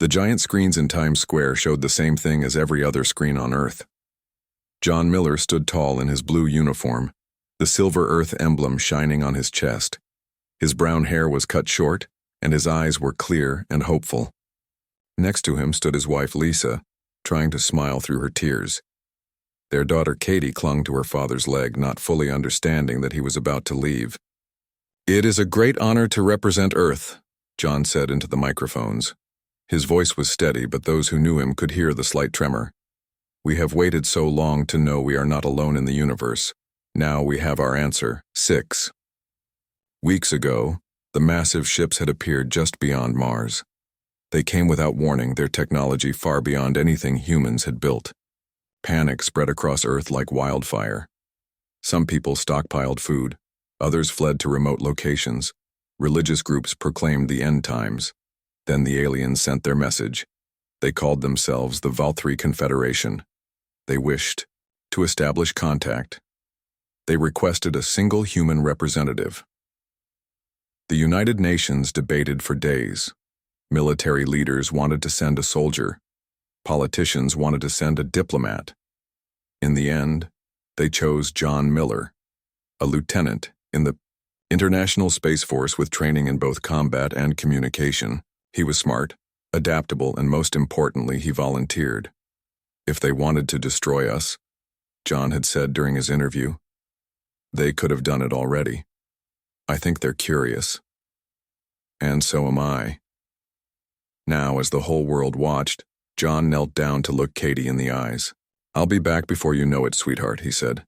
The giant screens in Times Square showed the same thing as every other screen on Earth. John Miller stood tall in his blue uniform, the silver Earth emblem shining on his chest. His brown hair was cut short, and his eyes were clear and hopeful. Next to him stood his wife Lisa, trying to smile through her tears. Their daughter Katie clung to her father's leg, not fully understanding that he was about to leave. "It is a great honor to represent Earth," John said into the microphones. His voice was steady, but those who knew him could hear the slight tremor. "We have waited so long to know we are not alone in the universe. Now we have our answer." 6. Weeks ago, the massive ships had appeared just beyond Mars. They came without warning, their technology far beyond anything humans had built. Panic spread across Earth like wildfire. Some people stockpiled food, others fled to remote locations. Religious groups proclaimed the end times. Then the aliens sent their message. They called themselves the Valkyrie Confederation. They wished to establish contact. They requested a single human representative. The United Nations debated for days. Military leaders wanted to send a soldier. Politicians wanted to send a diplomat. In the end, they chose John Miller, a lieutenant in the International Space Force with training in both combat and communication. He was smart, adaptable, and most importantly, he volunteered. "If they wanted to destroy us," John had said during his interview, "they could have done it already. I think they're curious. And so am I." Now, as the whole world watched, John knelt down to look Katie in the eyes. "I'll be back before you know it, sweetheart," he said.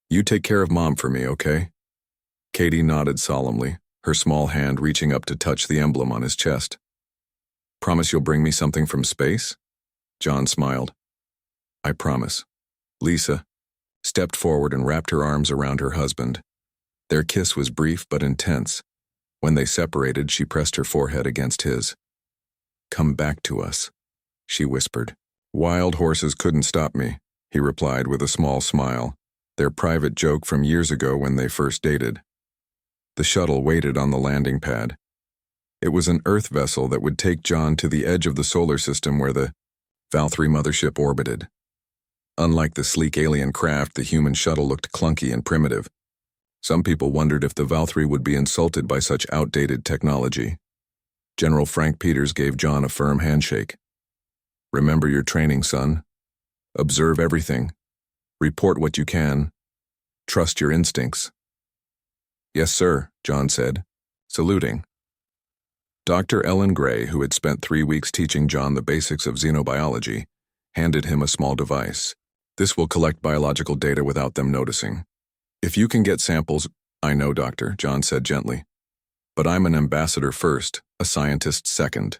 "You take care of Mom for me, okay?" Katie nodded solemnly, her small hand reaching up to touch the emblem on his chest. "Promise you'll bring me something from space?" John smiled. "I promise." Lisa stepped forward and wrapped her arms around her husband. Their kiss was brief but intense. When they separated, she pressed her forehead against his. "Come back to us," she whispered. "Wild horses couldn't stop me," he replied with a small smile, their private joke from years ago when they first dated. The shuttle waited on the landing pad. It was an Earth vessel that would take John to the edge of the solar system where the Valkyrie mothership orbited. Unlike the sleek alien craft, the human shuttle looked clunky and primitive. Some people wondered if the Valkyrie would be insulted by such outdated technology. General Frank Peters gave John a firm handshake. "Remember your training, son. Observe everything. Report what you can. Trust your instincts." "Yes, sir," John said, saluting. Dr. Ellen Gray, who had spent 3 weeks teaching John the basics of xenobiology, handed him a small device. "This will collect biological data without them noticing. If you can get samples—" "I know, Doctor," John said gently. "But I'm an ambassador first, a scientist second."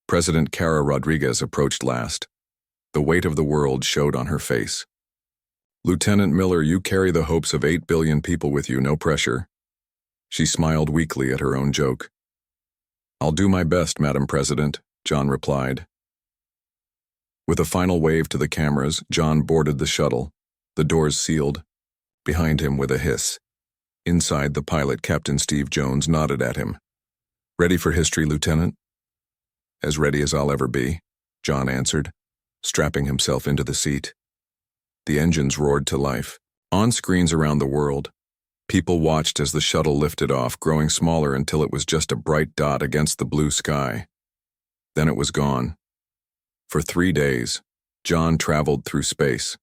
President Cara Rodriguez approached last. The weight of the world showed on her face. "Lieutenant Miller, you carry the hopes of 8 billion people with you, no pressure." She smiled weakly at her own joke. "I'll do my best, Madam President," John replied. With a final wave to the cameras, John boarded the shuttle. The doors sealed. Behind him with a hiss. Inside, the pilot, Captain Steve Jones, nodded at him. "Ready for history, Lieutenant?" "As ready as I'll ever be," John answered, strapping himself into the seat. The engines roared to life. On screens around the world, people watched as the shuttle lifted off, growing smaller until it was just a bright dot against the blue sky. Then it was gone. For 3 days, John traveled through space.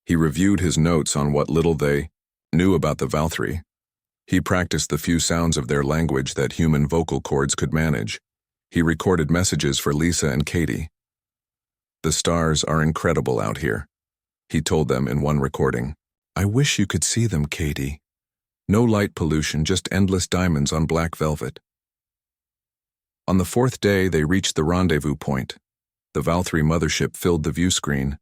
He reviewed his notes on what little they knew about the Valkyrie. He practiced the few sounds of their language that human vocal cords could manage. He recorded messages for Lisa and Katie. "The stars are incredible out here," he told them in one recording. "I wish you could see them, Katie. No light pollution, just endless diamonds on black velvet." On the 4th day, they reached the rendezvous point. The Valkyrie mothership filled the view screen,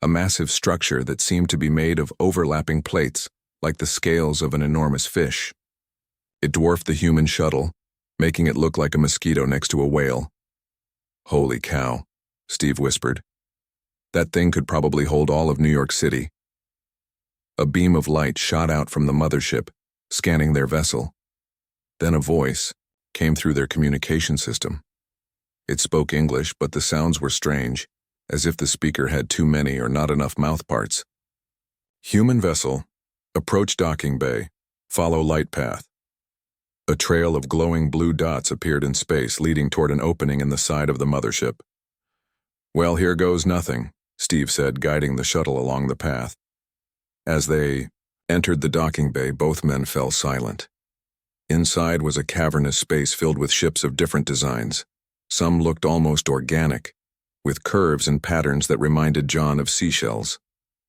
a massive structure that seemed to be made of overlapping plates, like the scales of an enormous fish. It dwarfed the human shuttle, making it look like a mosquito next to a whale. "Holy cow," Steve whispered. "That thing could probably hold all of New York City." A beam of light shot out from the mothership, scanning their vessel. Then a voice came through their communication system. It spoke English, but the sounds were strange, as if the speaker had too many or not enough mouthparts. Human vessel. Approach docking bay. Follow light path. A trail of glowing blue dots appeared in space, leading toward an opening in the side of the mothership. Well, here goes nothing, Steve said, guiding the shuttle along the path. As they entered the docking bay, both men fell silent. Inside was a cavernous space filled with ships of different designs. Some looked almost organic, with curves and patterns that reminded John of seashells.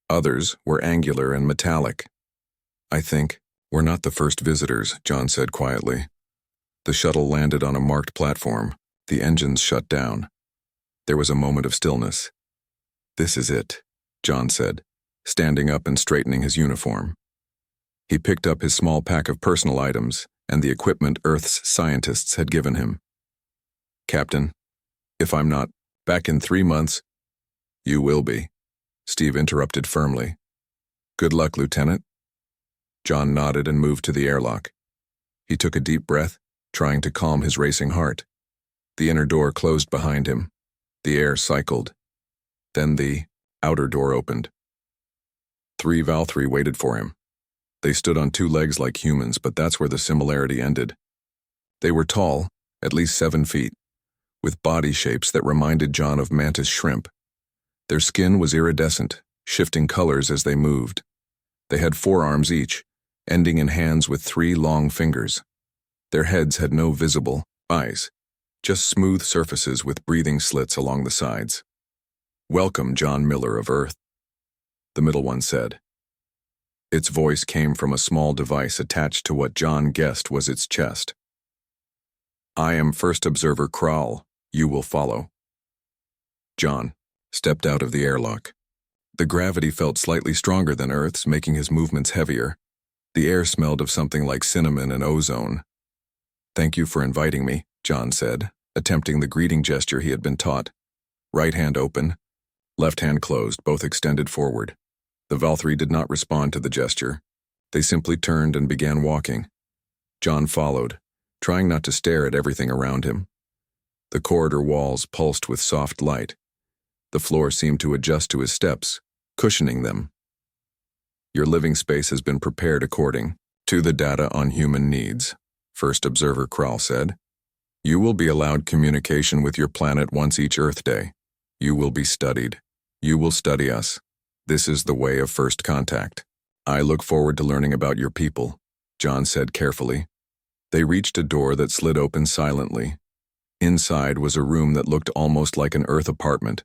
Others were angular and metallic. I think we're not the first visitors, John said quietly. The shuttle landed on a marked platform. The engines shut down. There was a moment of stillness. This is it, John said, standing up and straightening his uniform. He picked up his small pack of personal items and the equipment Earth's scientists had given him. Captain, if I'm not back in 3 months, you will be, Steve interrupted firmly. Good luck, Lieutenant. John nodded and moved to the airlock. He took a deep breath, trying to calm his racing heart. The inner door closed behind him. The air cycled. Then the outer door opened. 3 Valkyrie waited for him. They stood on 2 legs like humans, but that's where the similarity ended. They were tall, at least 7 feet, with body shapes that reminded John of mantis shrimp. Their skin was iridescent, shifting colors as they moved. They had 4 arms each, ending in hands with 3 long fingers. Their heads had no visible eyes, just smooth surfaces with breathing slits along the sides. Welcome, John Miller of Earth, the middle one said. Its voice came from a small device attached to what John guessed was its chest. I am First Observer Kral. You will follow. John stepped out of the airlock. The gravity felt slightly stronger than Earth's, making his movements heavier. The air smelled of something like cinnamon and ozone. Thank you for inviting me, John said, attempting the greeting gesture he had been taught. Right hand open, left hand closed, both extended forward. The Valkyrie did not respond to the gesture. They simply turned and began walking. John followed, trying not to stare at everything around him. The corridor walls pulsed with soft light. The floor seemed to adjust to his steps, cushioning them. Your living space has been prepared according to the data on human needs, First Observer Kral said. You will be allowed communication with your planet once each Earth day. You will be studied. You will study us. This is the way of first contact. I look forward to learning about your people, John said carefully. They reached a door that slid open silently. Inside was a room that looked almost like an Earth apartment,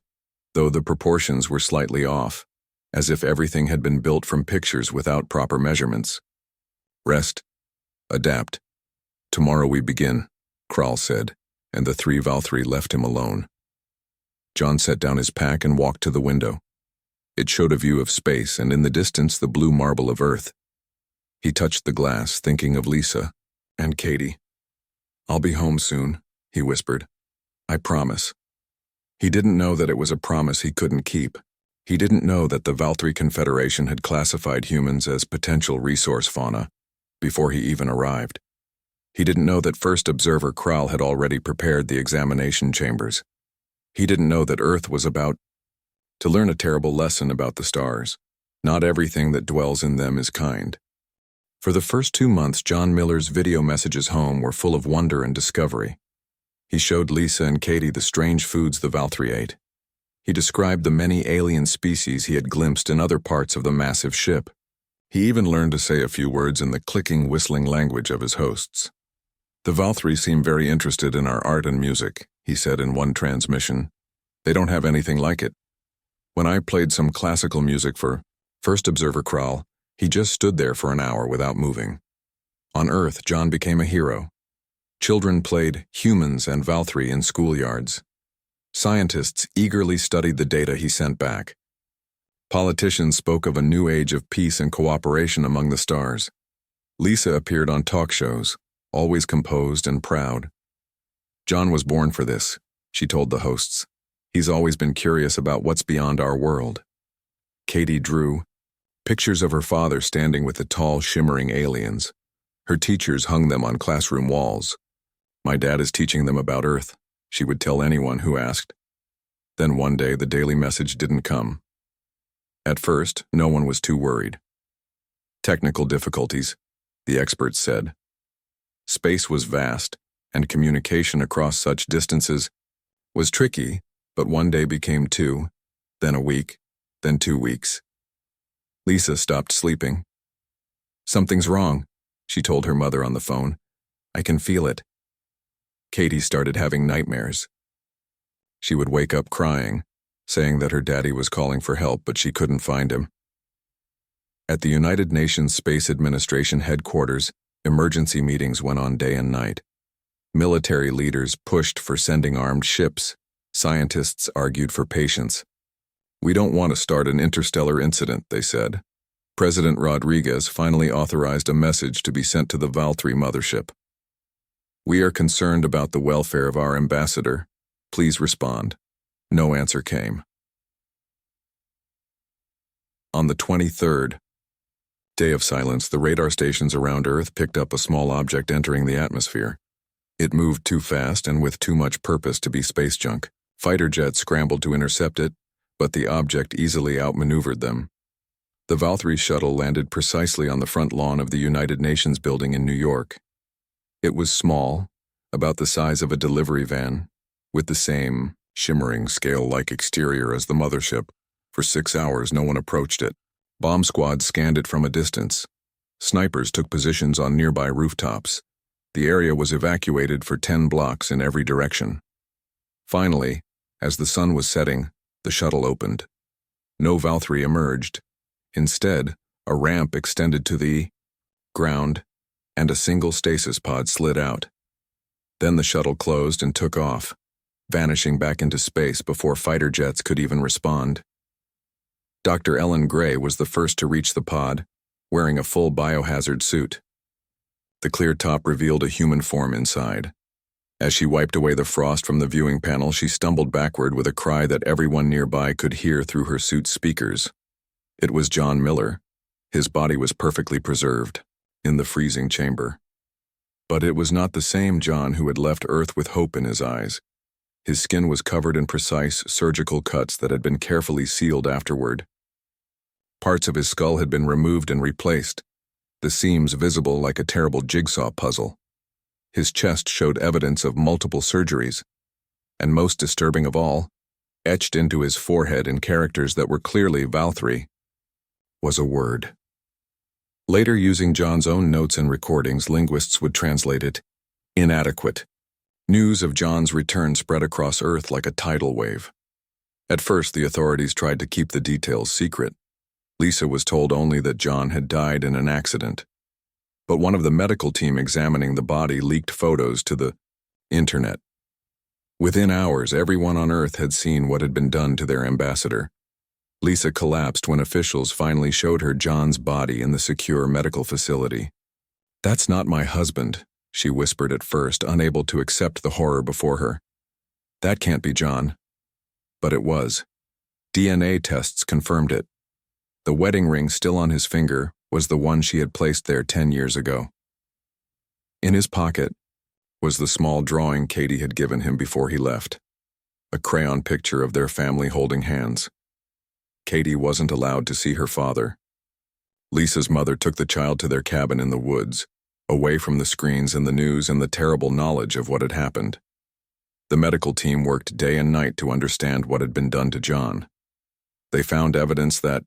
though the proportions were slightly off, as if everything had been built from pictures without proper measurements. Rest. Adapt. Tomorrow we begin, Kral said, and the 3 Valkyrie left him alone. John set down his pack and walked to the window. It showed a view of space and in the distance the blue marble of Earth. He touched the glass, thinking of Lisa and Katie. I'll be home soon, he whispered. I promise. He didn't know that it was a promise he couldn't keep. He didn't know that the Valkyrie Confederation had classified humans as potential resource fauna before he even arrived. He didn't know that First Observer Kral had already prepared the examination chambers. He didn't know that Earth was about to learn a terrible lesson about the stars. Not everything that dwells in them is kind. For the first 2 months, John Miller's video messages home were full of wonder and discovery. He showed Lisa and Katie the strange foods the Valkyrie ate. He described the many alien species he had glimpsed in other parts of the massive ship. He even learned to say a few words in the clicking, whistling language of his hosts. The Valkyrie seem very interested in our art and music, he said in one transmission. They don't have anything like it. When I played some classical music for First Observer Kral, he just stood there for an hour without moving. On Earth, John became a hero. Children played humans and Valkyrie in schoolyards. Scientists eagerly studied the data he sent back. Politicians spoke of a new age of peace and cooperation among the stars. Lisa appeared on talk shows, always composed and proud. John was born for this, she told the hosts. He's always been curious about what's beyond our world. Katie drew pictures of her father standing with the tall, shimmering aliens. Her teachers hung them on classroom walls. My dad is teaching them about Earth, She would tell anyone who asked. Then one day the daily message didn't come. At first, no one was too worried. Technical difficulties, the experts said. Space was vast, and communication across such distances was tricky, but one day became 2, then a week, then 2 weeks. Lisa stopped sleeping. "Something's wrong," she told her mother on the phone. "I can feel it." Katie started having nightmares. She would wake up crying, saying that her daddy was calling for help, but she couldn't find him. At the United Nations Space Administration headquarters, emergency meetings went on day and night. Military leaders pushed for sending armed ships. Scientists argued for patience. "We don't want to start an interstellar incident," they said. President Rodriguez finally authorized a message to be sent to the Val-3 mothership. "We are concerned about the welfare of our ambassador. Please respond." No answer came. On the 23rd, day of silence, the radar stations around Earth picked up a small object entering the atmosphere. It moved too fast and with too much purpose to be space junk. Fighter jets scrambled to intercept it, but the object easily outmaneuvered them. The Val-3 shuttle landed precisely on the front lawn of the United Nations building in New York. It was small, about the size of a delivery van, with the same shimmering scale-like exterior as the mothership. For 6 hours, no one approached it. Bomb squads scanned it from a distance. Snipers took positions on nearby rooftops. The area was evacuated for 10 blocks in every direction. Finally, as the sun was setting, the shuttle opened. No Val-3 emerged. Instead, a ramp extended to the ground, and a single stasis pod slid out. Then the shuttle closed and took off, vanishing back into space before fighter jets could even respond. Dr. Ellen Gray was the first to reach the pod, wearing a full biohazard suit. The clear top revealed a human form inside. As she wiped away the frost from the viewing panel, she stumbled backward with a cry that everyone nearby could hear through her suit's speakers. It was John Miller. His body was perfectly preserved, in the freezing chamber. But it was not the same John who had left Earth with hope in his eyes. His skin was covered in precise surgical cuts that had been carefully sealed afterward. Parts of his skull had been removed and replaced, the seams visible like a terrible jigsaw puzzle. His chest showed evidence of multiple surgeries, and most disturbing of all, etched into his forehead in characters that were clearly Val-3, was a word. Later, using John's own notes and recordings, linguists would translate it, inadequate. News of John's return spread across Earth like a tidal wave. At first, the authorities tried to keep the details secret. Lisa was told only that John had died in an accident. But one of the medical team examining the body leaked photos to the internet. Within hours, everyone on Earth had seen what had been done to their ambassador. Lisa collapsed when officials finally showed her John's body in the secure medical facility. "That's not my husband," she whispered at first, unable to accept the horror before her. "That can't be John." But it was. DNA tests confirmed it. The wedding ring still on his finger was the one she had placed there 10 years ago. In his pocket was the small drawing Katie had given him before he left, a crayon picture of their family holding hands. Katie wasn't allowed to see her father. Lisa's mother took the child to their cabin in the woods, away from the screens and the news and the terrible knowledge of what had happened. The medical team worked day and night to understand what had been done to John. They found evidence that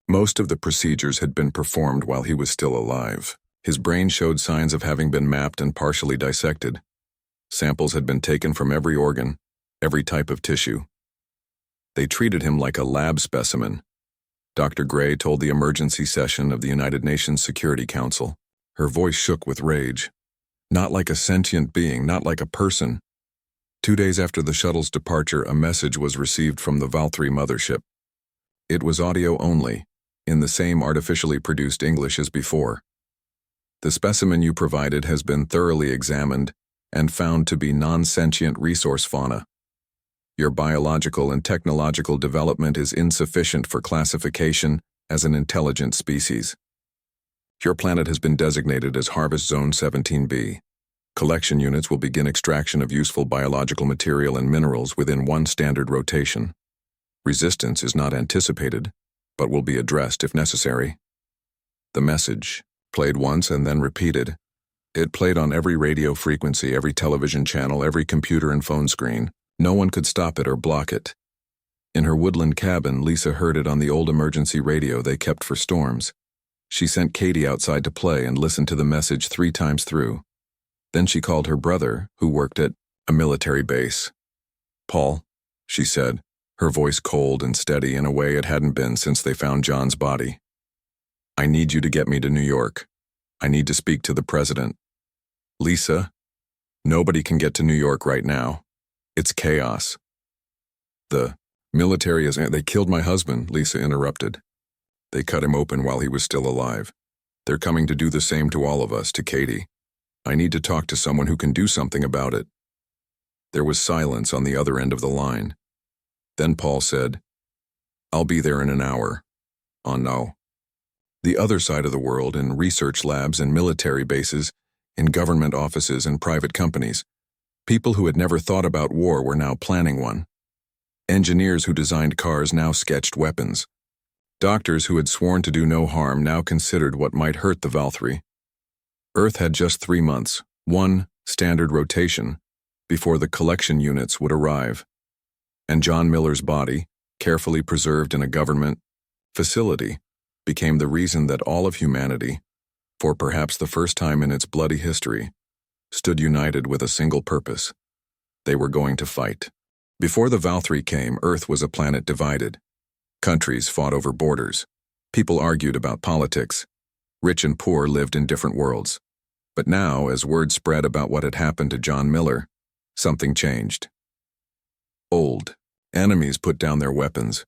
most of the procedures had been performed while he was still alive. His brain showed signs of having been mapped and partially dissected. Samples had been taken from every organ, every type of tissue. They treated him like a lab specimen. Dr. Gray told the emergency session of the United Nations Security Council. Her voice shook with rage. Not like a sentient being, not like a person. 2 days after the shuttle's departure, a message was received from the Val-3 mothership. It was audio only, in the same artificially produced English as before. "The specimen you provided has been thoroughly examined and found to be non-sentient resource fauna. Your biological and technological development is insufficient for classification as an intelligent species. Your planet has been designated as Harvest Zone 17B. Collection units will begin extraction of useful biological material and minerals within one standard rotation. Resistance is not anticipated, but will be addressed if necessary. The message, played once and then repeated. It played on every radio frequency, every television channel, every computer and phone screen. No one could stop it or block it. In her woodland cabin, Lisa heard it on the old emergency radio they kept for storms. She sent Katie outside to play and listened to the message 3 times through. Then she called her brother, who worked at a military base. "Paul," she said, her voice cold and steady in a way it hadn't been since they found John's body. "I need you to get me to New York. I need to speak to the president." "Lisa, nobody can get to New York right now. It's chaos." "The military is... They killed my husband," Lisa interrupted. "They cut him open while he was still alive. They're coming to do the same to all of us," to Katie. "I need to talk to someone who can do something about it." There was silence on the other end of the line. Then Paul said, "I'll be there in an hour." "Oh no." The other side of the world, in research labs and military bases, in government offices and private companies, people who had never thought about war were now planning one. Engineers who designed cars now sketched weapons. Doctors who had sworn to do no harm now considered what might hurt the Valkyrie. Earth had just 3 months, one standard rotation, before the collection units would arrive. And John Miller's body, carefully preserved in a government facility, became the reason that all of humanity, for perhaps the first time in its bloody history, stood united with a single purpose. They were going to fight. Before the Valkyrie came, Earth was a planet divided. Countries fought over borders. People argued about politics. Rich and poor lived in different worlds. But now, as word spread about what had happened to John Miller, something changed. Old enemies put down their weapons.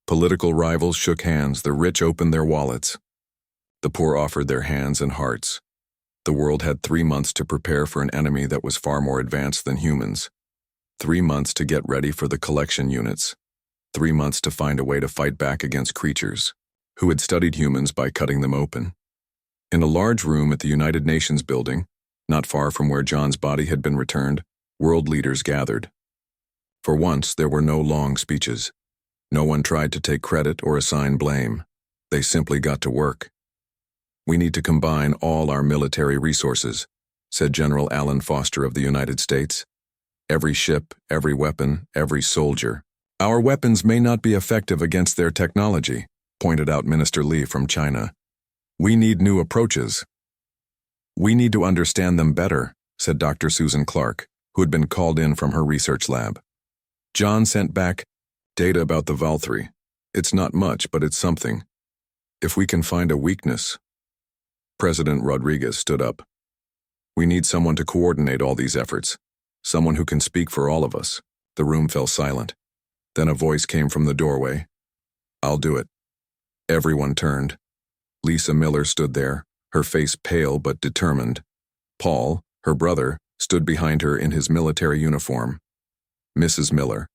Political rivals shook hands. The rich opened their wallets. The poor offered their hands and hearts. The world had 3 months to prepare for an enemy that was far more advanced than humans. 3 months to get ready for the collection units. 3 months to find a way to fight back against creatures who had studied humans by cutting them open. In a large room at the United Nations building, not far from where John's body had been returned, world leaders gathered. For once, there were no long speeches. No one tried to take credit or assign blame. They simply got to work. "We need to combine all our military resources," said General Alan Foster of the United States. "Every ship, every weapon, every soldier. Our weapons may not be effective against their technology," pointed out Minister Li from China. "We need new approaches. We need to understand them better," said Dr. Susan Clark, who had been called in from her research lab. John sent back data about the Valkyrie. "It's not much, but it's something. If we can find a weakness..." President Rodriguez stood up. "We need someone to coordinate all these efforts. Someone who can speak for all of us." The room fell silent. Then a voice came from the doorway. "I'll do it." Everyone turned. Lisa Miller stood there, her face pale but determined. Paul, her brother, stood behind her in his military uniform. "Mrs. Miller,"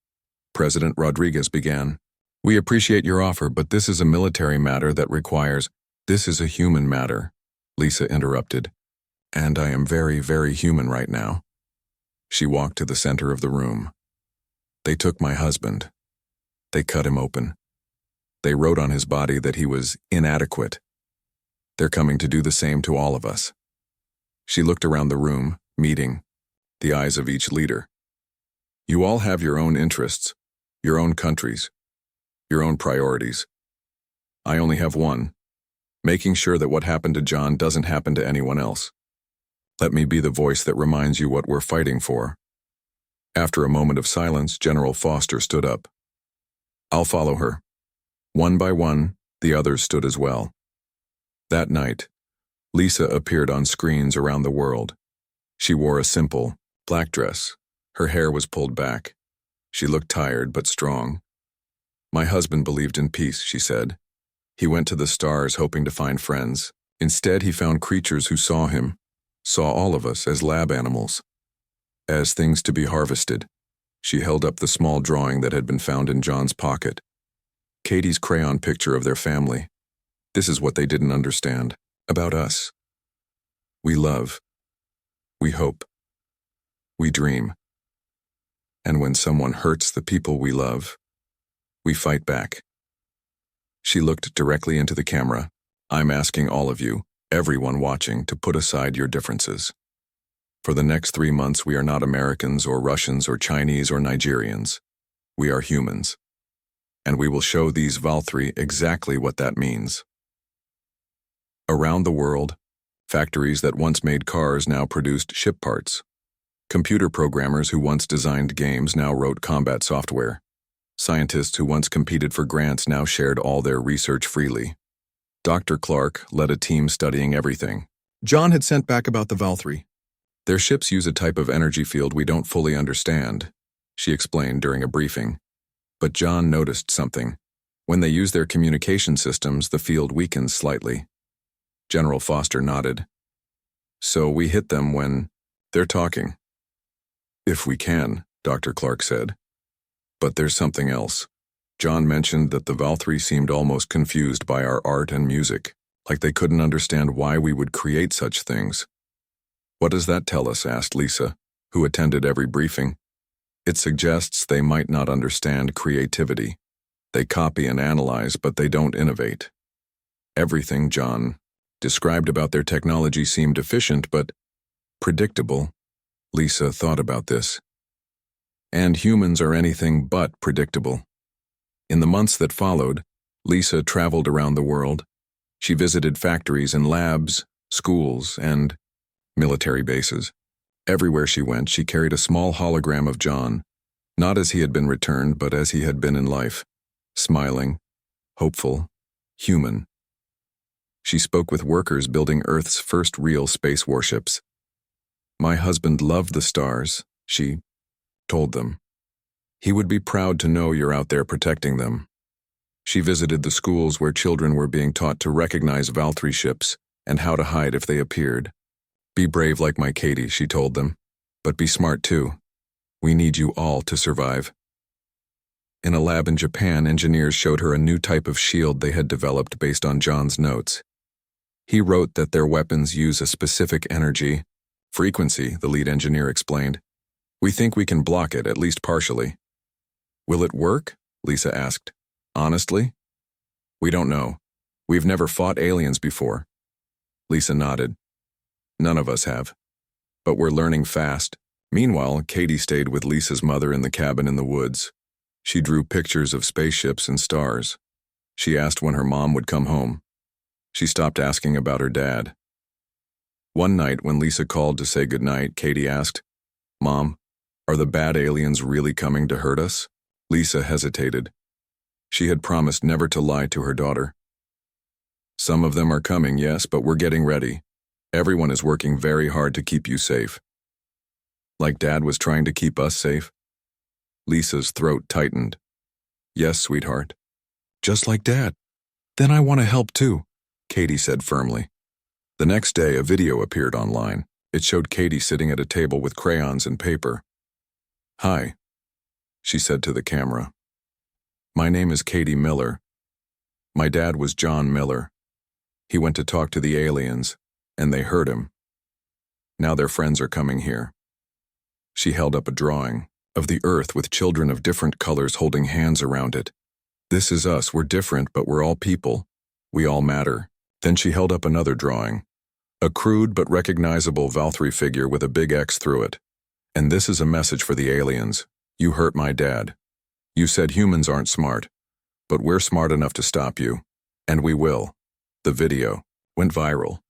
President Rodriguez began, "we appreciate your offer, but this is a military matter that requires..." "This is a human matter," Lisa interrupted. "And I am very, very human right now." She walked to the center of the room. "They took my husband. They cut him open. They wrote on his body that he was inadequate. They're coming to do the same to all of us." She looked around the room, meeting the eyes of each leader. "You all have your own interests, your own countries, your own priorities. I only have one: making sure that what happened to John doesn't happen to anyone else. Let me be the voice that reminds you what we're fighting for." After a moment of silence, General Foster stood up. "I'll follow her." One by one, the others stood as well. That night, Lisa appeared on screens around the world. She wore a simple, black dress. Her hair was pulled back. She looked tired but strong. "My husband believed in peace," she said. "He went to the stars hoping to find friends. Instead, he found creatures who saw him, saw all of us as lab animals, as things to be harvested." She held up the small drawing that had been found in John's pocket. Katie's crayon picture of their family. This is what they didn't understand about us. We love. We hope. we dream. And when someone hurts the people we love, we fight back. She looked directly into the camera. I'm asking all of you, everyone watching, to put aside your differences. For the next 3 months, we are not Americans or Russians or Chinese or Nigerians. We are humans. And we will show these Valkyrie exactly what that means. Around the world, factories that once made cars now produced ship parts. Computer programmers who once designed games now wrote combat software. Scientists who once competed for grants now shared all their research freely. Dr. Clark led a team studying everything. John had sent back about the Valkyrie. Their ships use a type of energy field we don't fully understand, she explained during a briefing. But John noticed something. When they use their communication systems, the field weakens slightly. General Foster nodded. So we hit them when they're talking. If we can, Dr. Clark said. But there's something else. John mentioned that the Valkyrie seemed almost confused by our art and music, like they couldn't understand why we would create such things. What does that tell us? Asked Lisa, who attended every briefing. It suggests they might not understand creativity. They copy and analyze, but they don't innovate. Everything John described about their technology seemed efficient, but predictable. Lisa thought about this. And humans are anything but predictable. In the months that followed, Lisa traveled around the world. She visited factories and labs, schools, and military bases. Everywhere she went, she carried a small hologram of John, not as he had been returned, but as he had been in life, smiling, hopeful, human. She spoke with workers building Earth's first real space warships. My husband loved the stars, she told them. He would be proud to know you're out there protecting them. She visited the schools where children were being taught to recognize Valkyrie ships and how to hide if they appeared. Be brave like my Katie, she told them, but be smart too. We need you all to survive. In a lab in Japan, engineers showed her a new type of shield they had developed based on John's notes. He wrote that their weapons use a specific energy frequency, the lead engineer explained. We think we can block it, at least partially. Will it work? Lisa asked. Honestly? We don't know. We've never fought aliens before. Lisa nodded. None of us have. But we're learning fast. Meanwhile, Katie stayed with Lisa's mother in the cabin in the woods. She drew pictures of spaceships and stars. She asked when her mom would come home. She stopped asking about her dad. One night, when Lisa called to say goodnight, Katie asked, Mom, are the bad aliens really coming to hurt us? Lisa hesitated. She had promised never to lie to her daughter. Some of them are coming, yes, but we're getting ready. Everyone is working very hard to keep you safe. Like Dad was trying to keep us safe? Lisa's throat tightened. Yes, sweetheart. Just like Dad. Then I want to help too, Katie said firmly. The next day, a video appeared online. It showed Katie sitting at a table with crayons and paper. Hi, she said to the camera. My name is Katie Miller. My dad was John Miller. He went to talk to the aliens, and they heard him. Now their friends are coming here. She held up a drawing of the Earth with children of different colors holding hands around it. This is us. We're different, but we're all people. We all matter. Then she held up another drawing. A crude but recognizable Valkyrie figure with a big X through it. And this is a message for the aliens. You hurt my dad. You said humans aren't smart, but we're smart enough to stop you. And we will. The video went viral.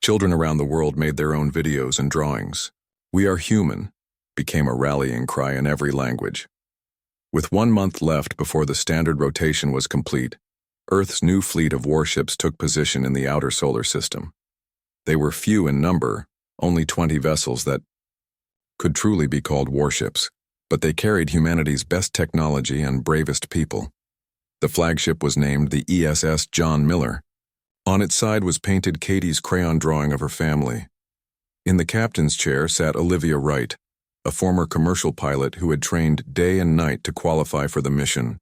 Children around the world made their own videos and drawings. We are human became a rallying cry in every language. With 1 month left before the standard rotation was complete, Earth's new fleet of warships took position in the outer solar system. They were few in number, only 20 vessels that could truly be called warships, but they carried humanity's best technology and bravest people. The flagship was named the ESS John Miller. On its side was painted Katie's crayon drawing of her family. In the captain's chair sat Olivia Wright, a former commercial pilot who had trained day and night to qualify for the mission.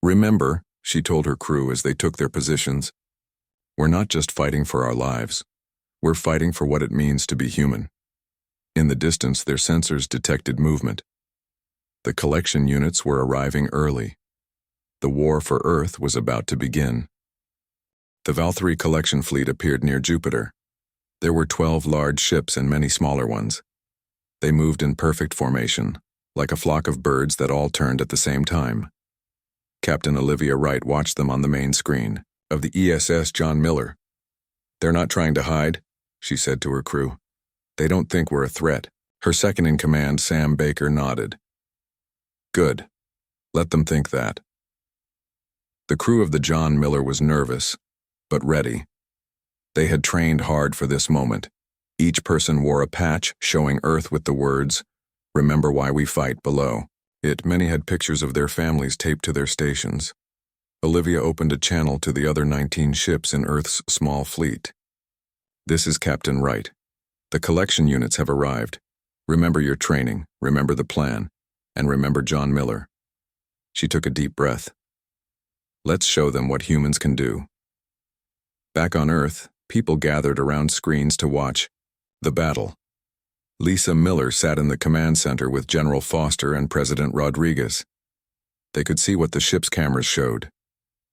Remember, she told her crew as they took their positions, we're not just fighting for our lives. We're fighting for what it means to be human. In the distance, their sensors detected movement. The collection units were arriving early. The war for Earth was about to begin. The Valkyrie collection fleet appeared near Jupiter. There were 12 large ships and many smaller ones. They moved in perfect formation, like a flock of birds that all turned at the same time. Captain Olivia Wright watched them on the main screen of the ESS John Miller. "They're not trying to hide," she said to her crew. "They don't think we're a threat." Her second-in-command, Sam Baker, nodded. "Good. Let them think that." The crew of the John Miller was nervous, but ready. They had trained hard for this moment. Each person wore a patch showing Earth with the words, "Remember why we fight," below. Many had pictures of their families taped to their stations. Olivia opened a channel to the other 19 ships in Earth's small fleet. "This is Captain Wright. The collection units have arrived. Remember your training, remember the plan, and remember John Miller." She took a deep breath. "Let's show them what humans can do." Back on Earth, people gathered around screens to watch the battle. Lisa Miller sat in the command center with General Foster and President Rodriguez. They could see what the ship's cameras showed.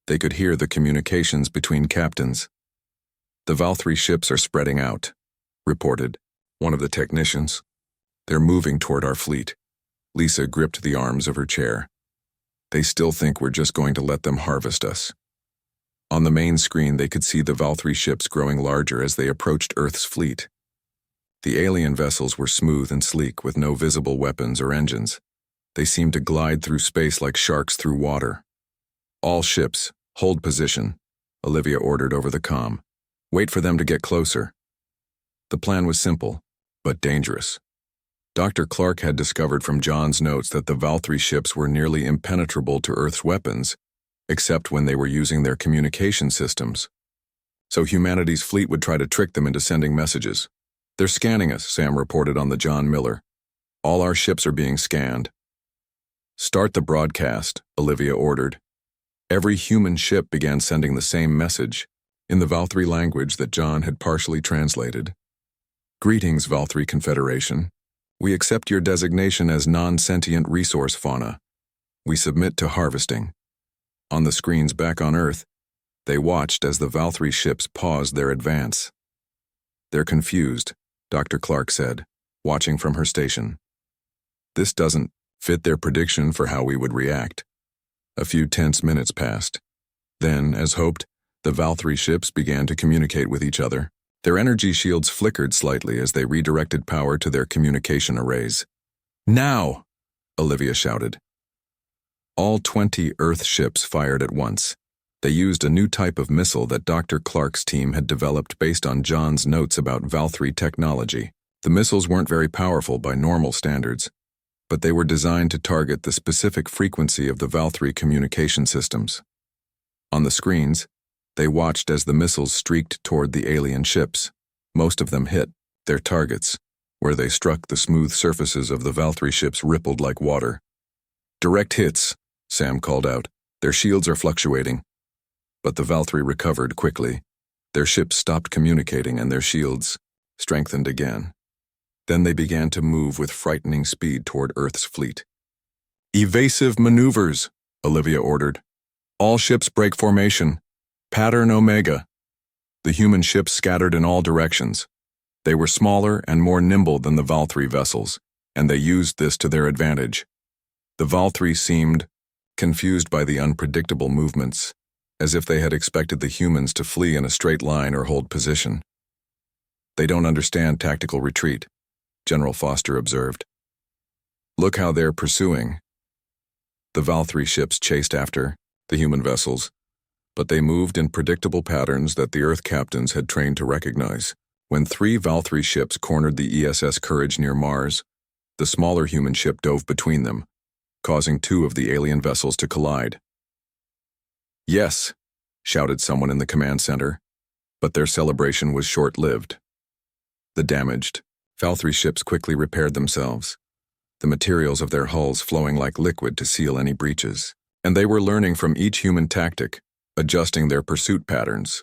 They could hear the communications between captains. "The Valkyrie ships are spreading out," reported one of the technicians. "They're moving toward our fleet." Lisa gripped the arms of her chair. "They still think we're just going to let them harvest us." On the main screen, they could see the Valkyrie ships growing larger as they approached Earth's fleet. The alien vessels were smooth and sleek with no visible weapons or engines. They seemed to glide through space like sharks through water. "All ships, hold position," Olivia ordered over the comm. "Wait for them to get closer." The plan was simple, but dangerous. Dr. Clark had discovered from John's notes that the Valkyrie ships were nearly impenetrable to Earth's weapons, except when they were using their communication systems. So humanity's fleet would try to trick them into sending messages. "They're scanning us," Sam reported on the John Miller. "All our ships are being scanned." "Start the broadcast," Olivia ordered. Every human ship began sending the same message, in the Valkyrie language that John had partially translated. "Greetings, Valkyrie Confederation. We accept your designation as non-sentient resource fauna. We submit to harvesting." On the screens back on Earth, they watched as the Valkyrie ships paused their advance. "They're confused," Dr. Clark said, watching from her station. "This doesn't fit their prediction for how we would react." A few tense minutes passed. Then, as hoped, the Valkyrie ships began to communicate with each other. Their energy shields flickered slightly as they redirected power to their communication arrays. "Now!" Olivia shouted. All 20 Earth ships fired at once. They used a new type of missile that Dr. Clark's team had developed based on John's notes about Valkyrie technology. The missiles weren't very powerful by normal standards, but they were designed to target the specific frequency of the Valkyrie communication systems. On the screens, they watched as the missiles streaked toward the alien ships. Most of them hit their targets. Where they struck, the smooth surfaces of the Valkyrie ships rippled like water. "Direct hits," Sam called out. "Their shields are fluctuating." But the Valkyrie recovered quickly. Their ships stopped communicating and their shields strengthened again. Then they began to move with frightening speed toward Earth's fleet. "Evasive maneuvers," Olivia ordered. "All ships break formation. Pattern Omega." The human ships scattered in all directions. They were smaller and more nimble than the Valkyrie vessels, and they used this to their advantage. The Valkyrie seemed confused by the unpredictable movements, as if they had expected the humans to flee in a straight line or hold position. "They don't understand tactical retreat," General Foster observed. "Look how they're pursuing." The Valkyrie ships chased after the human vessels, but they moved in predictable patterns that the Earth captains had trained to recognize. When 3 Valkyrie ships cornered the ESS Courage near Mars, the smaller human ship dove between them, causing 2 of the alien vessels to collide. "Yes," shouted someone in the command center, but their celebration was short-lived. The damaged Valkyrie ships quickly repaired themselves, the materials of their hulls flowing like liquid to seal any breaches. And they were learning from each human tactic, adjusting their pursuit patterns.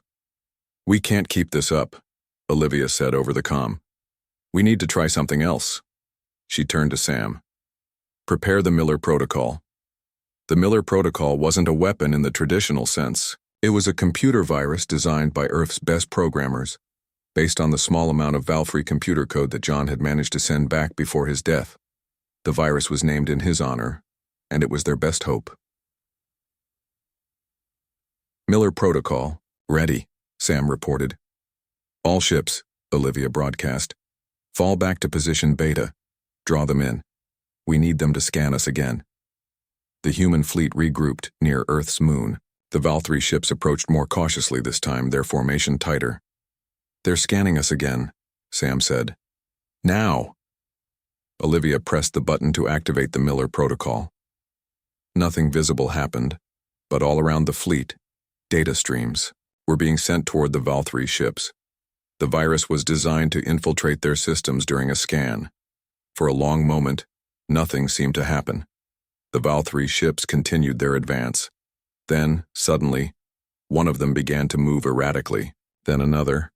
"We can't keep this up," Olivia said over the comm. We need to try something else. She turned to Sam. Prepare the Miller Protocol. The Miller Protocol wasn't a weapon in the traditional sense. It was a computer virus designed by Earth's best programmers, based on the small amount of Valkyrie computer code that John had managed to send back before his death. The virus was named in his honor, and it was their best hope. Miller Protocol, ready, Sam reported. All ships, Olivia broadcast. Fall back to position Beta. Draw them in. We need them to scan us again. The human fleet regrouped near Earth's moon. The Valkyrie ships approached more cautiously this time, their formation tighter. They're scanning us again, Sam said. Now! Olivia pressed the button to activate the Miller Protocol. Nothing visible happened, but all around the fleet, data streams were being sent toward the Valkyrie ships. The virus was designed to infiltrate their systems during a scan. For a long moment, nothing seemed to happen. The Valkyrie ships continued their advance. Then, suddenly, one of them began to move erratically, then another,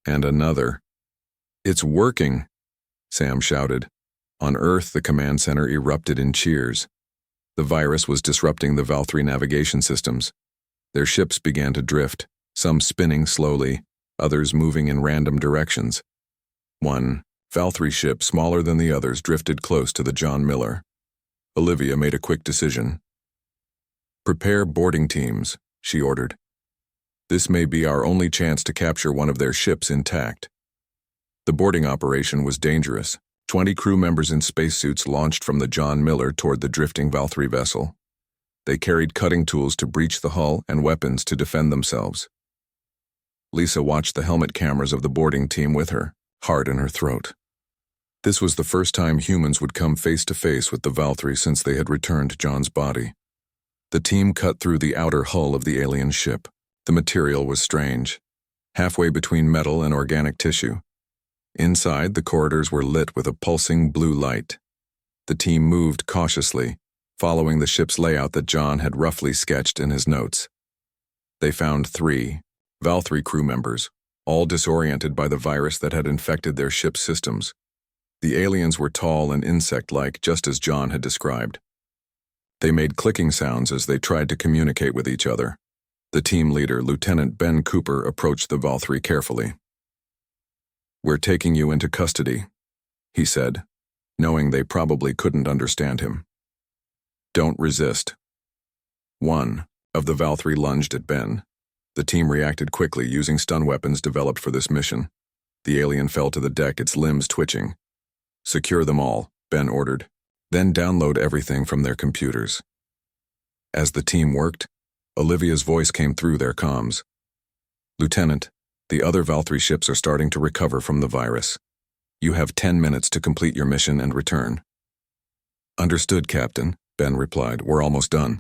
and another. It's working, Sam shouted. On Earth, the command center erupted in cheers. The virus was disrupting the Valkyrie navigation systems. Their ships began to drift, some spinning slowly, others moving in random directions. One Valkyrie ship, smaller than the others, drifted close to the John Miller. Olivia made a quick decision. Prepare boarding teams, she ordered. This may be our only chance to capture one of their ships intact. The boarding operation was dangerous. 20 crew members in spacesuits launched from the John Miller toward the drifting Valkyrie vessel. They carried cutting tools to breach the hull and weapons to defend themselves. Lisa watched the helmet cameras of the boarding team with her, heart in her throat. This was the first time humans would come face to face with the Valkyrie since they had returned John's body. The team cut through the outer hull of the alien ship. The material was strange, halfway between metal and organic tissue. Inside, the corridors were lit with a pulsing blue light. The team moved cautiously, following the ship's layout that John had roughly sketched in his notes. They found 3 Valkyrie crew members, all disoriented by the virus that had infected their ship's systems. The aliens were tall and insect-like, just as John had described. They made clicking sounds as they tried to communicate with each other. The team leader, Lieutenant Ben Cooper, approached the Valkyrie carefully. "We're taking you into custody," he said, knowing they probably couldn't understand him. "Don't resist." One of the Valkyrie lunged at Ben. The team reacted quickly, using stun weapons developed for this mission. The alien fell to the deck, its limbs twitching. "Secure them all," Ben ordered. "Then download everything from their computers." As the team worked, Olivia's voice came through their comms. "Lieutenant, the other Valkyrie ships are starting to recover from the virus. You have 10 minutes to complete your mission and return." "Understood, Captain," Ben replied. "We're almost done."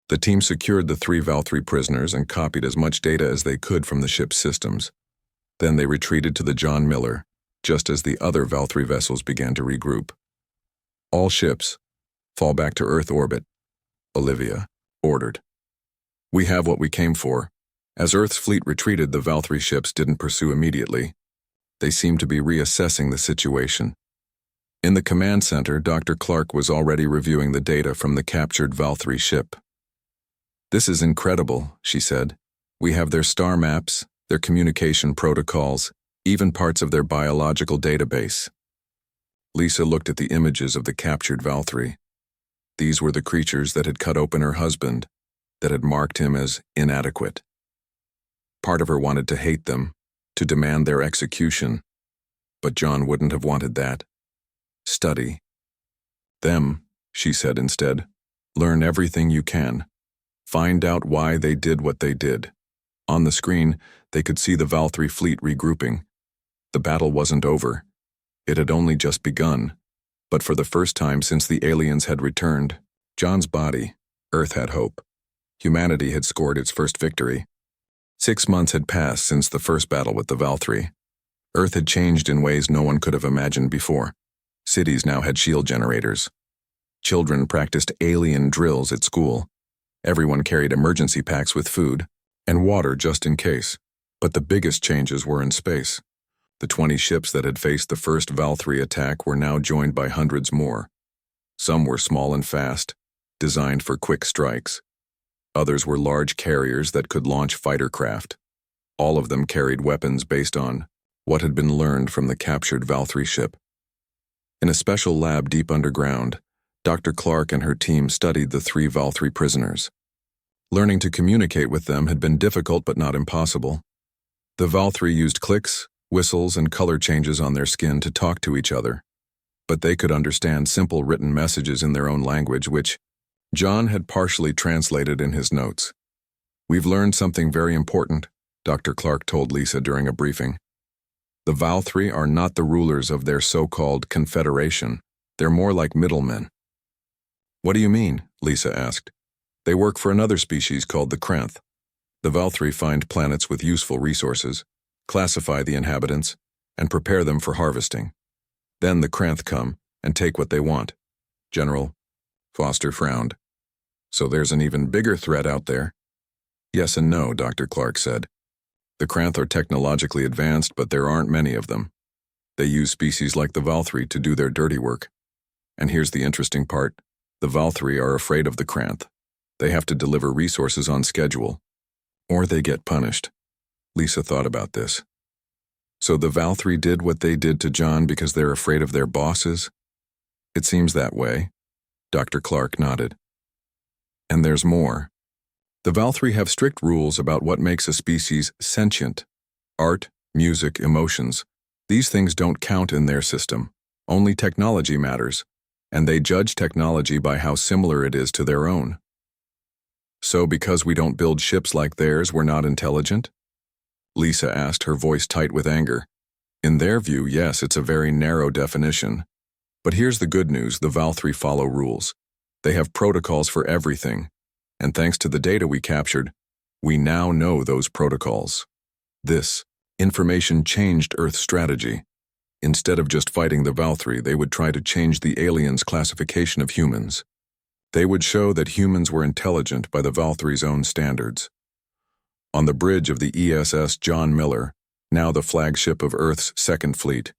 The team secured the 3 Valkyrie prisoners and copied as much data as they could from the ship's systems. Then they retreated to the John Miller, just as the other Valkyrie vessels began to regroup. "All ships, fall back to Earth orbit," Olivia ordered. "We have what we came for." As Earth's fleet retreated, the Valkyrie ships didn't pursue immediately. They seemed to be reassessing the situation. In the command center, Dr. Clark was already reviewing the data from the captured Valkyrie ship. "This is incredible," she said. "We have their star maps, their communication protocols, even parts of their biological database." Lisa looked at the images of the captured Valkyrie. These were the creatures that had cut open her husband, that had marked him as inadequate. Part of her wanted to hate them, to demand their execution, but John wouldn't have wanted that. "Study them," she said instead. "Learn everything you can. Find out why they did what they did." On the screen, they could see the Valkyrie fleet regrouping. The battle wasn't over. It had only just begun. But for the first time since the aliens had returned, John's body, Earth had hope. Humanity had scored its first victory. 6 months had passed since the first battle with the Valkyrie. Earth had changed in ways no one could have imagined before. Cities now had shield generators. Children practiced alien drills at school. Everyone carried emergency packs with food and water just in case. But the biggest changes were in space. The 20 ships that had faced the first Valkyrie attack were now joined by hundreds more. Some were small and fast, designed for quick strikes. Others were large carriers that could launch fighter craft. All of them carried weapons based on what had been learned from the captured Valkyrie ship. In a special lab deep underground, Dr. Clark and her team studied the 3 Valkyrie prisoners. Learning to communicate with them had been difficult but not impossible. The Valkyrie used clicks, whistles, and color changes on their skin to talk to each other, but they could understand simple written messages in their own language, which John had partially translated in his notes. "We've learned something very important," Dr. Clark told Lisa during a briefing. "The Valkyrie are not the rulers of their so-called confederation. They're more like middlemen." "What do you mean?" Lisa asked. "They work for another species called the Kranth. The Valkyrie find planets with useful resources, classify the inhabitants, and prepare them for harvesting. Then the Kranth come and take what they want." General Foster frowned. "So there's an even bigger threat out there?" "Yes and no," Dr. Clark said. "The Kranth are technologically advanced, but there aren't many of them. They use species like the Valkyrie to do their dirty work. And here's the interesting part. The Valkyrie are afraid of the Kranth. They have to deliver resources on schedule, or they get punished." Lisa thought about this. "So the Valkyrie did what they did to John because they're afraid of their bosses?" "It seems that way." Dr. Clark nodded. "And there's more. The Valkyrie have strict rules about what makes a species sentient. Art, music, emotions. These things don't count in their system. Only technology matters, and they judge technology by how similar it is to their own. So because we don't build ships like theirs, we're not intelligent?" Lisa asked, her voice tight with anger. "In their view, yes, it's a very narrow definition. But here's the good news: the Valkyrie follow rules. They have protocols for everything. And thanks to the data we captured, we now know those protocols. This information changed Earth's strategy. Instead of just fighting the Valkyrie, they would try to change the aliens' classification of humans. They would show that humans were intelligent by the Valkyrie's own standards." On the bridge of the ESS John Miller, now the flagship of Earth's Second Fleet,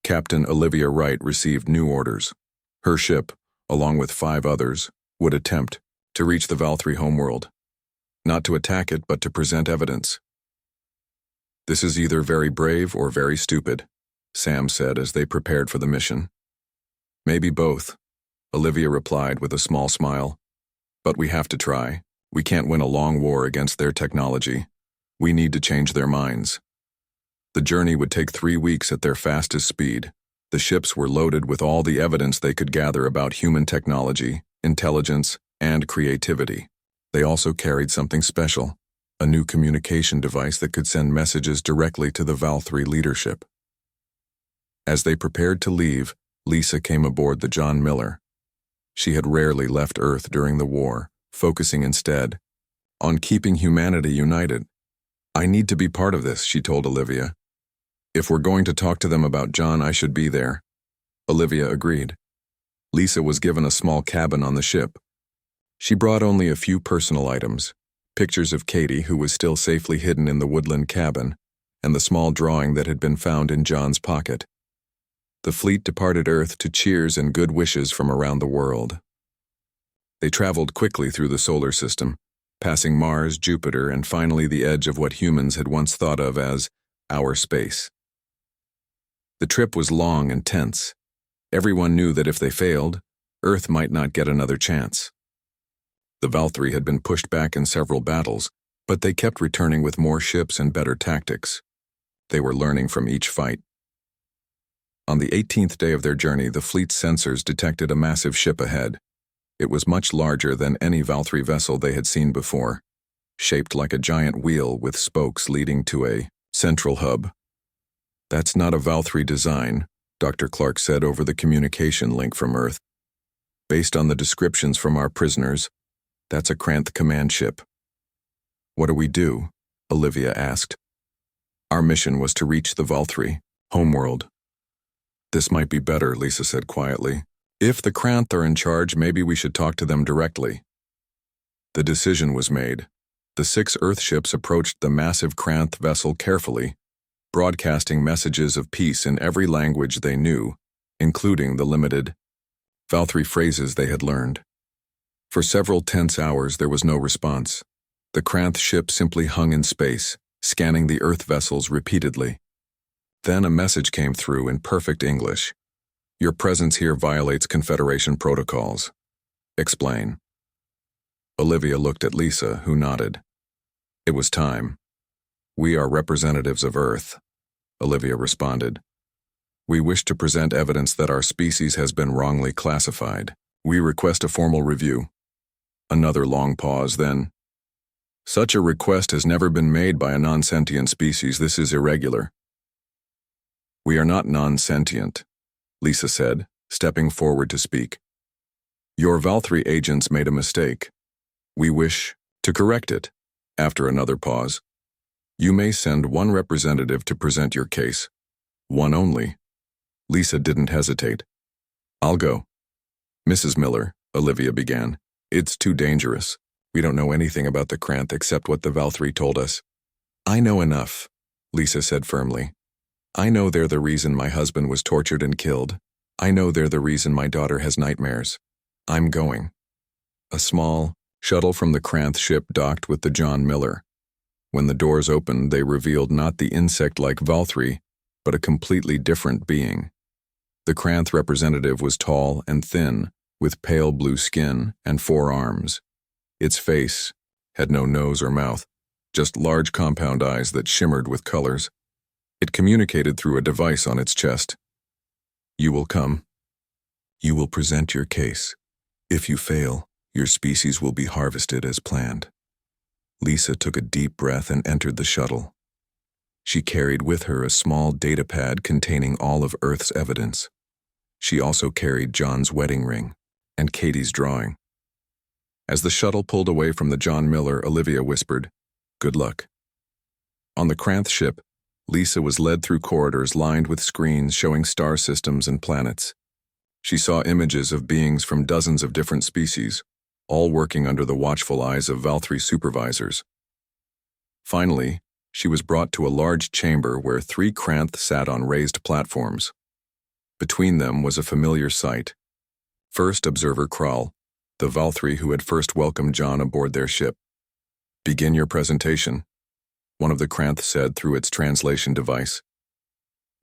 Captain Olivia Wright received new orders. Her ship, along with 5 others, would attempt to reach the Valkyrie homeworld. Not to attack it, but to present evidence. "This is either very brave or very stupid," Sam said as they prepared for the mission. "Maybe both," Olivia replied with a small smile. "But we have to try. We can't win a long war against their technology. We need to change their minds." The journey would take 3 weeks at their fastest speed. The ships were loaded with all the evidence they could gather about human technology, intelligence, and creativity. They also carried something special, a new communication device that could send messages directly to the Valkyrie leadership. As they prepared to leave, Lisa came aboard the John Miller. She had rarely left Earth during the war, focusing instead on keeping humanity united. "I need to be part of this," she told Olivia. "If we're going to talk to them about John, I should be there." Olivia agreed. Lisa was given a small cabin on the ship. She brought only a few personal items, pictures of Katie, who was still safely hidden in the woodland cabin, and the small drawing that had been found in John's pocket. The fleet departed Earth to cheers and good wishes from around the world. They traveled quickly through the solar system, passing Mars, Jupiter, and finally the edge of what humans had once thought of as outer space. The trip was long and tense. Everyone knew that if they failed, Earth might not get another chance. The Valkyrie had been pushed back in several battles, but they kept returning with more ships and better tactics. They were learning from each fight. On the 18th day of their journey, the fleet's sensors detected a massive ship ahead. It was much larger than any Valkyrie vessel they had seen before, shaped like a giant wheel with spokes leading to a central hub. "That's not a Valkyrie design," Dr. Clark said over the communication link from Earth. "Based on the descriptions from our prisoners, that's a Kranth command ship." "What do we do?" Olivia asked. "Our mission was to reach the Valkyrie homeworld." "This might be better," Lisa said quietly. "If the Kranth are in charge, maybe we should talk to them directly." The decision was made. The 6 Earth ships approached the massive Kranth vessel carefully, broadcasting messages of peace in every language they knew, including the limited Valkyrie phrases they had learned. For several tense hours there was no response. The Kranth ship simply hung in space, scanning the Earth vessels repeatedly. Then a message came through in perfect English. "Your presence here violates Confederation protocols. Explain." Olivia looked at Lisa, who nodded. It was time. "We are representatives of Earth," Olivia responded. "We wish to present evidence that our species has been wrongly classified. We request a formal review." Another long pause, then, "Such a request has never been made by a non-sentient species. This is irregular." "We are not non-sentient," Lisa said, stepping forward to speak. "Your Valkyrie agents made a mistake. We wish to correct it." After another pause, "You may send one representative to present your case. One only." Lisa didn't hesitate. "I'll go." "Mrs. Miller," Olivia began, "it's too dangerous. We don't know anything about the Kranth except what the Valkyrie told us." "I know enough," Lisa said firmly. "I know they're the reason my husband was tortured and killed. I know they're the reason my daughter has nightmares. I'm going." A small shuttle from the Kranth ship docked with the John Miller. When the doors opened, they revealed not the insect-like Valkyrie, but a completely different being. The Kranth representative was tall and thin, with pale blue skin and 4 arms. Its face had no nose or mouth, just large compound eyes that shimmered with colors. It communicated through a device on its chest. "You will come. You will present your case. If you fail, your species will be harvested as planned." Lisa took a deep breath and entered the shuttle. She carried with her a small datapad containing all of Earth's evidence. She also carried John's wedding ring and Katie's drawing. As the shuttle pulled away from the John Miller, Olivia whispered, "Good luck." On the Kranth ship, Lisa was led through corridors lined with screens showing star systems and planets. She saw images of beings from dozens of different species, all working under the watchful eyes of Valkyrie supervisors. Finally, she was brought to a large chamber where 3 Kranth sat on raised platforms. Between them was a familiar sight. First observer Kral, the Valkyrie who had first welcomed John aboard their ship. "Begin your presentation," one of the Kranth said through its translation device.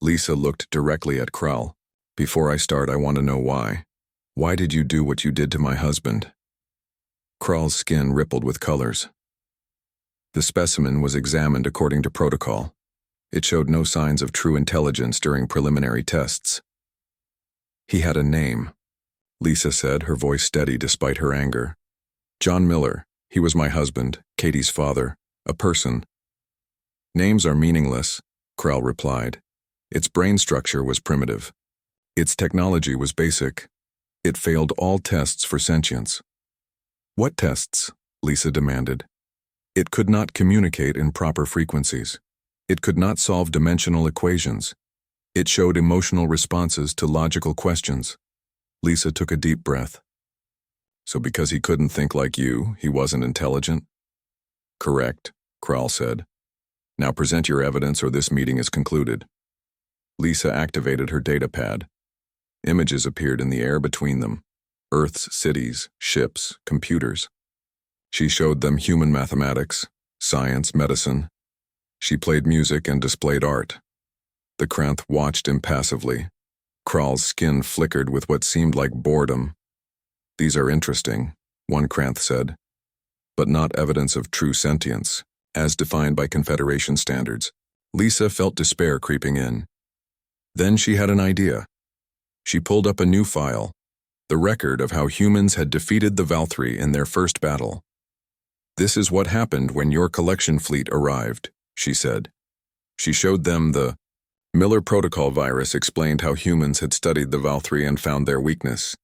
Lisa looked directly at Kral. "Before I start, I want to know why. Why did you do what you did to my husband?" Kral's skin rippled with colors. The specimen was examined according to protocol. It showed no signs of true intelligence during preliminary tests. "He had a name," Lisa said, her voice steady despite her anger. "John Miller. He was my husband, Katie's father, a person." "Names are meaningless," Kral replied. "Its brain structure was primitive. Its technology was basic. It failed all tests for sentience." "What tests?" Lisa demanded. "It could not communicate in proper frequencies. It could not solve dimensional equations. It showed emotional responses to logical questions." Lisa took a deep breath. "So because he couldn't think like you, he wasn't intelligent?" "Correct," Kral said. "Now present your evidence or this meeting is concluded." Lisa activated her datapad. Images appeared in the air between them. Earth's cities, ships, computers. She showed them human mathematics, science, medicine. She played music and displayed art. The Kranth watched impassively. Kral's skin flickered with what seemed like boredom. "These are interesting," one Kranth said, "but not evidence of true sentience, as defined by Confederation standards." Lisa felt despair creeping in. Then she had an idea. She pulled up a new file, the record of how humans had defeated the Valkyrie in their first battle. "This is what happened when your collection fleet arrived," she said. She showed them the Miller Protocol virus explained how humans had studied the Valkyrie and found their weakness.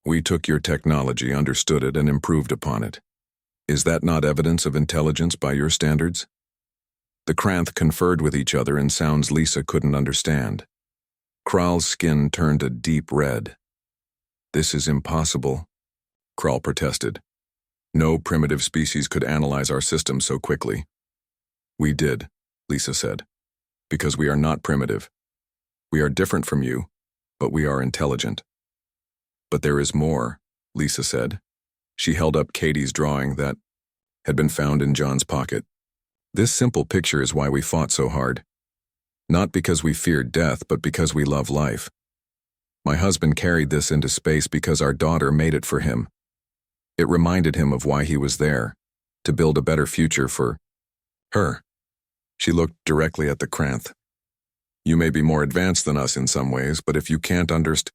"We took your technology, understood it, and improved upon it. Is that not evidence of intelligence by your standards?" The Kranth conferred with each other in sounds Lisa couldn't understand. Kral's skin turned a deep red. "This is impossible," Kral protested. "No primitive species could analyze our system so quickly." "We did," Lisa said. because we are not primitive. We are different from you, but we are intelligent. But there is more, Lisa said. She held up Katie's drawing that had been found in John's pocket. This simple picture is why we fought so hard. Not because we feared death, but because we love life. My husband carried this into space because our daughter made it for him. It reminded him of why he was there, to build a better future for her. She looked directly at the Kranth. You may be more advanced than us in some ways, but if you can't understand,